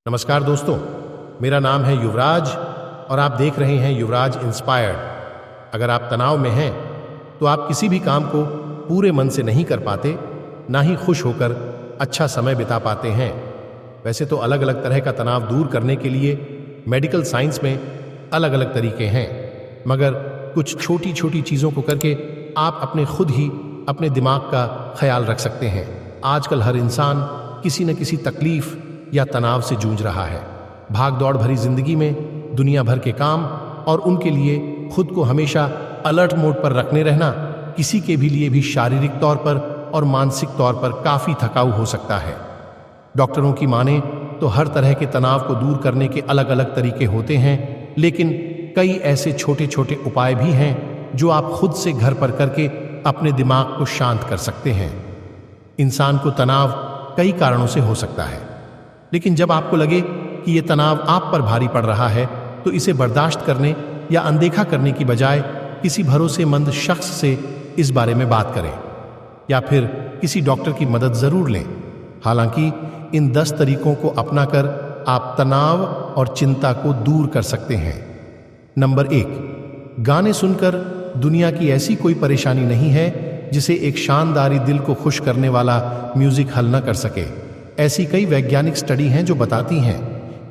नमस्कार दोस्तों, मेरा नाम है युवराज और आप देख रहे हैं युवराज इंस्पायर्ड। अगर आप तनाव में हैं तो आप किसी भी काम को पूरे मन से नहीं कर पाते, ना ही खुश होकर अच्छा समय बिता पाते हैं। वैसे तो अलग अलग तरह का तनाव दूर करने के लिए मेडिकल साइंस में अलग अलग तरीके हैं, मगर कुछ छोटी छोटी चीज़ों को करके आप अपने खुद ही अपने दिमाग का ख्याल रख सकते हैं। आजकल हर इंसान किसी न किसी तकलीफ या तनाव से जूझ रहा है। भाग दौड़ भरी जिंदगी में दुनिया भर के काम और उनके लिए खुद को हमेशा अलर्ट मोड पर रखने रहना किसी के भी लिए भी शारीरिक तौर पर और मानसिक तौर पर काफी थकाऊ हो सकता है। डॉक्टरों की माने तो हर तरह के तनाव को दूर करने के अलग अलग तरीके होते हैं, लेकिन कई ऐसे छोटे छोटे उपाय भी हैं जो आप खुद से घर पर करके अपने दिमाग को शांत कर सकते हैं। इंसान को तनाव कई कारणों से हो सकता है, लेकिन जब आपको लगे कि यह तनाव आप पर भारी पड़ रहा है तो इसे बर्दाश्त करने या अनदेखा करने की बजाय किसी भरोसेमंद शख्स से इस बारे में बात करें या फिर किसी डॉक्टर की मदद जरूर लें। हालांकि इन 10 तरीकों को अपनाकर आप तनाव और चिंता को दूर कर सकते हैं। नंबर 1, गाने सुनकर दुनिया की ऐसी कोई परेशानी नहीं है जिसे एक शानदारी दिल को खुश करने वाला म्यूजिक हल न कर सके। ऐसी कई वैज्ञानिक स्टडी हैं जो बताती हैं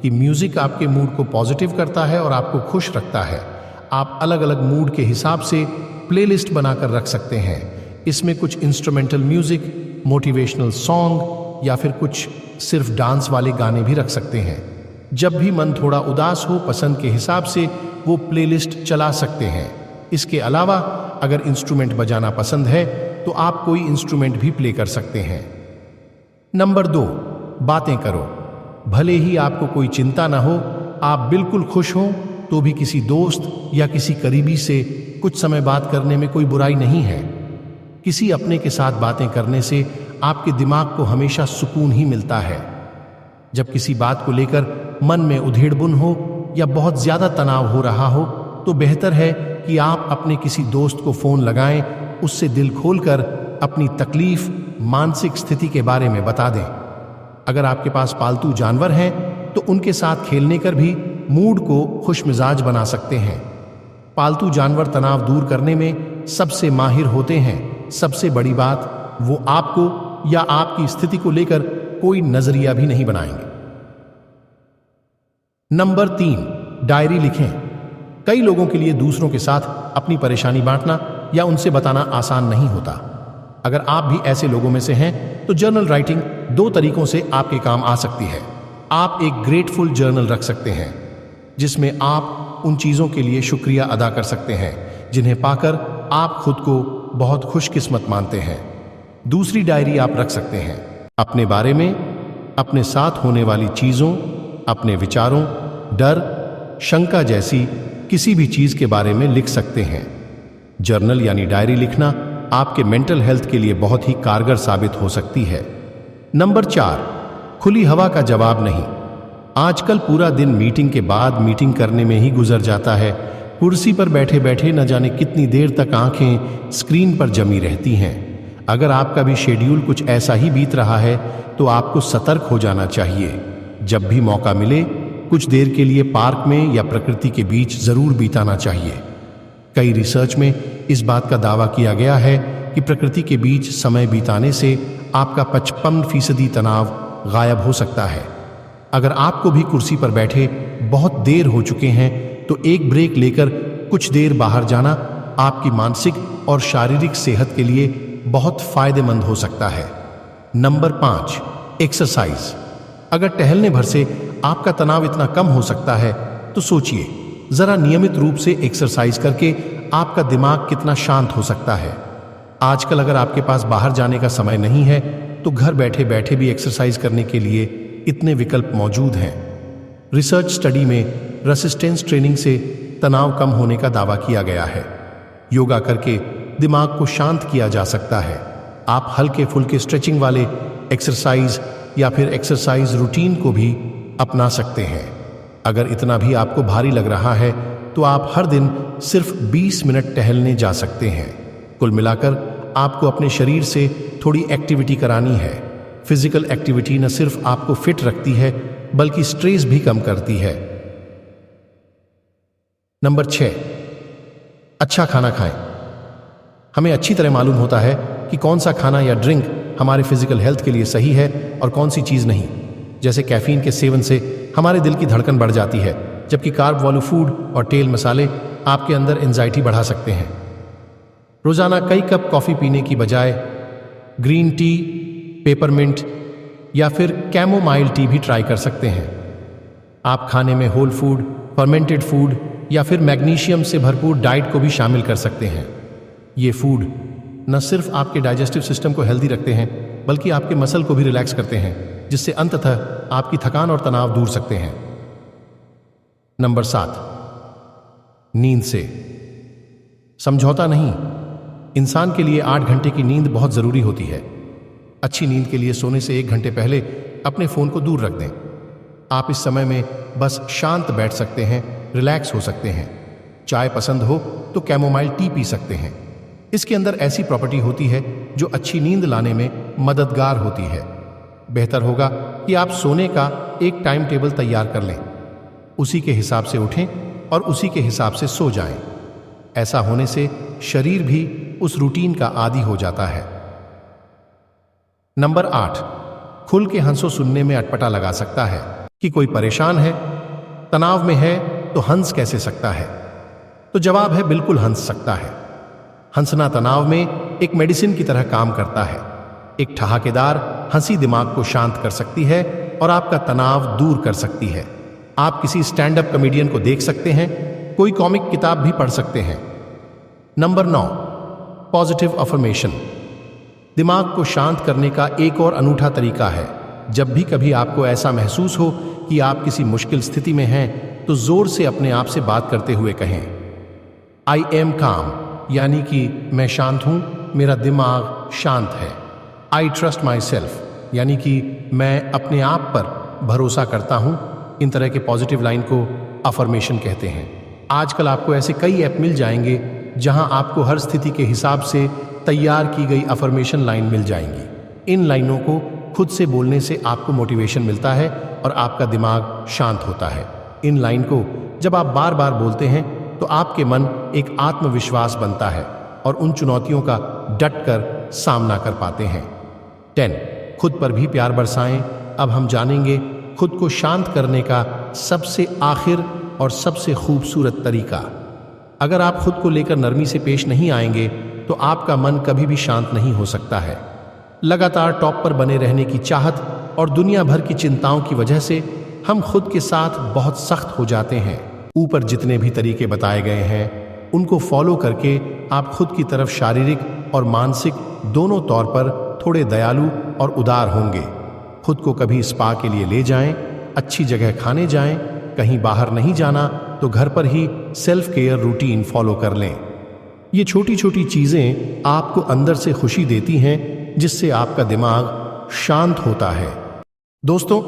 कि म्यूजिक आपके मूड को पॉजिटिव करता है और आपको खुश रखता है। आप अलग अलग मूड के हिसाब से प्लेलिस्ट बनाकर रख सकते हैं। इसमें कुछ इंस्ट्रूमेंटल म्यूजिक, मोटिवेशनल सॉन्ग या फिर कुछ सिर्फ डांस वाले गाने भी रख सकते हैं। जब भी मन थोड़ा उदास हो, पसंद के हिसाब से वो प्लेलिस्ट चला सकते हैं। इसके अलावा अगर इंस्ट्रूमेंट बजाना पसंद है तो आप कोई इंस्ट्रूमेंट भी प्ले कर सकते हैं। नंबर 2, बातें करो। भले ही आपको कोई चिंता ना हो, आप बिल्कुल खुश हो तो भी किसी दोस्त या किसी करीबी से कुछ समय बात करने में कोई बुराई नहीं है। किसी अपने के साथ बातें करने से आपके दिमाग को हमेशा सुकून ही मिलता है। जब किसी बात को लेकर मन में उधेड़बुन हो या बहुत ज्यादा तनाव हो रहा हो तो बेहतर है कि आप अपने किसी दोस्त को फोन लगाएं, उससे दिल खोलकर अपनी तकलीफ, मानसिक स्थिति के बारे में बता दें। अगर आपके पास पालतू जानवर हैं तो उनके साथ खेलने कर भी मूड को खुशमिजाज बना सकते हैं। पालतू जानवर तनाव दूर करने में सबसे माहिर होते हैं। सबसे बड़ी बात, वो आपको या आपकी स्थिति को लेकर कोई नजरिया भी नहीं बनाएंगे। नंबर 3, डायरी लिखें। कई लोगों के लिए दूसरों के साथ अपनी परेशानी बांटना या उनसे बताना आसान नहीं होता। अगर आप भी ऐसे लोगों में से हैं तो जर्नल राइटिंग 2 तरीकों से आपके काम आ सकती है। आप एक ग्रेटफुल जर्नल रख सकते हैं जिसमें आप उन चीज़ों के लिए शुक्रिया अदा कर सकते हैं जिन्हें पाकर आप खुद को बहुत खुशकिस्मत मानते हैं। दूसरी डायरी आप रख सकते हैं अपने बारे में, अपने साथ होने वाली चीज़ों, अपने विचारों, डर, शंका जैसी किसी भी चीज़ के बारे में लिख सकते हैं। जर्नल यानी डायरी लिखना आपके मेंटल हेल्थ के लिए बहुत ही कारगर साबित हो सकती है। नंबर 4, खुली हवा का जवाब नहीं। आजकल पूरा दिन मीटिंग के बाद मीटिंग करने में ही गुजर जाता है। कुर्सी पर बैठे बैठे न जाने कितनी देर तक आंखें स्क्रीन पर जमी रहती हैं। अगर आपका भी शेड्यूल कुछ ऐसा ही बीत रहा है तो आपको सतर्क हो जाना चाहिए। जब भी मौका मिले कुछ देर के लिए पार्क में या प्रकृति के बीच जरूर बिताना चाहिए। कई रिसर्च में इस बात का दावा किया गया है कि प्रकृति के बीच समय बिताने से आपका 55% तनाव गायब हो सकता है। अगर आपको भी कुर्सी पर बैठे बहुत देर हो चुके हैं तो एक ब्रेक लेकर कुछ देर बाहर जाना आपकी मानसिक और शारीरिक सेहत के लिए बहुत फायदेमंद हो सकता है। Number 5, exercise. अगर टहलने भर से आपका तनाव इतना कम हो सकता है तो सोचिए, जरा नियमित रूप से एक्सरसाइज करके आपका दिमाग कितना शांत हो सकता है। आजकल अगर आपके पास बाहर जाने का समय नहीं है तो घर बैठे बैठे भी एक्सरसाइज करने के लिए इतने विकल्प मौजूद हैं। रिसर्च स्टडी में रेसिस्टेंस ट्रेनिंग से तनाव कम होने का दावा किया गया है। योगा करके दिमाग को शांत किया जा सकता है। आप हल्के फुल्के स्ट्रेचिंग वाले एक्सरसाइज या फिर एक्सरसाइज रूटीन को भी अपना सकते हैं। अगर इतना भी आपको भारी लग रहा है तो आप हर दिन सिर्फ 20 मिनट टहलने जा सकते हैं। कुल मिलाकर आपको अपने शरीर से थोड़ी एक्टिविटी करानी है। फिजिकल एक्टिविटी न सिर्फ आपको फिट रखती है बल्कि स्ट्रेस भी कम करती है। नंबर 6, अच्छा खाना खाएं। हमें अच्छी तरह मालूम होता है कि कौन सा खाना या ड्रिंक हमारे फिजिकल हेल्थ के लिए सही है और कौन सी चीज नहीं। जैसे कैफीन के सेवन से हमारे दिल की धड़कन बढ़ जाती है, जबकि कार्ब वाले फूड और तेल मसाले आपके अंदर एंजाइटी बढ़ा सकते हैं। रोजाना कई कप कॉफी पीने की बजाय ग्रीन टी, पेपरमिंट या फिर कैमोमाइल टी भी ट्राई कर सकते हैं। आप खाने में होल फूड, फर्मेंटेड फूड या फिर मैग्नीशियम से भरपूर डाइट को भी शामिल कर सकते हैं। ये फूड न सिर्फ आपके डाइजेस्टिव सिस्टम को हेल्दी रखते हैं, बल्कि आपके मसल को भी रिलैक्स करते हैं, जिससे अंततः आपकी थकान और तनाव दूर सकते हैं। नंबर 7, नींद से समझौता नहीं। इंसान के लिए 8 घंटे की नींद बहुत जरूरी होती है। अच्छी नींद के लिए सोने से 1 घंटे पहले अपने फोन को दूर रख दें। आप इस समय में बस शांत बैठ सकते हैं, रिलैक्स हो सकते हैं। चाय पसंद हो तो कैमोमाइल टी पी सकते हैं। इसके अंदर ऐसी प्रॉपर्टी होती है जो अच्छी नींद लाने में मददगार होती है। बेहतर होगा कि आप सोने का एक टाइम टेबल तैयार कर लें, उसी के हिसाब से उठें और उसी के हिसाब से सो जाएं। ऐसा होने से शरीर भी उस रूटीन का आदी हो जाता है। नंबर 8, खुल के हंसो सुनने में अटपटा लगा सकता है कि कोई परेशान है, तनाव में है तो हंस कैसे सकता है? तो जवाब है बिल्कुल हंस सकता है। हंसना तनाव में एक मेडिसिन की तरह काम करता है। एक ठहाकेदार हंसी दिमाग को शांत कर सकती है और आपका तनाव दूर कर सकती है। आप किसी स्टैंड अप कॉमेडियन को देख सकते हैं, कोई कॉमिक किताब भी पढ़ सकते हैं। Number 9, positive affirmation. दिमाग को शांत करने का एक और अनूठा तरीका है। जब भी कभी आपको ऐसा महसूस हो कि आप किसी मुश्किल स्थिति में हैं, तो जोर से अपने आप से बात करते हुए कहें, आई एम काम, यानी कि मैं शांत हूं, मेरा दिमाग शांत है। आई ट्रस्ट माई सेल्फ, यानी कि मैं अपने आप पर भरोसा करता हूं। इन तरह के पॉजिटिव लाइन को अफर्मेशन कहते हैं। आजकल आपको ऐसे कई ऐप मिल जाएंगे जहां आपको हर स्थिति के हिसाब से तैयार की गई अफर्मेशन लाइन मिल जाएंगी। इन लाइनों को खुद से बोलने से आपको मोटिवेशन मिलता है और आपका दिमाग शांत होता है। इन लाइन को जब आप बार बार बोलते हैं तो आपके मन एक आत्मविश्वास बनता है और उन चुनौतियों का डट कर सामना कर पाते हैं। 10, खुद पर भी प्यार बरसाएं। अब हम जानेंगे खुद को शांत करने का सबसे आखिर और सबसे खूबसूरत तरीका। अगर आप खुद को लेकर नरमी से पेश नहीं आएंगे तो आपका मन कभी भी शांत नहीं हो सकता है। लगातार टॉप पर बने रहने की चाहत और दुनिया भर की चिंताओं की वजह से हम खुद के साथ बहुत सख्त हो जाते हैं। ऊपर जितने भी तरीके बताए गए हैं उनको फॉलो करके आप खुद की तरफ शारीरिक और मानसिक दोनों तौर पर थोड़े दयालु और उदार होंगे। खुद को कभी स्पा के लिए ले जाएं, अच्छी जगह खाने जाएं, कहीं बाहर नहीं जाना तो घर पर ही सेल्फ केयर रूटीन फॉलो कर लें। ये छोटी छोटी चीजें आपको अंदर से खुशी देती हैं, जिससे आपका दिमाग शांत होता है। दोस्तों,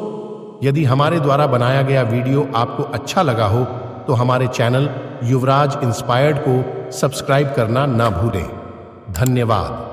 यदि हमारे द्वारा बनाया गया वीडियो आपको अच्छा लगा हो तो हमारे चैनल युवराज इंस्पायर्ड को सब्सक्राइब करना ना भूलें। धन्यवाद।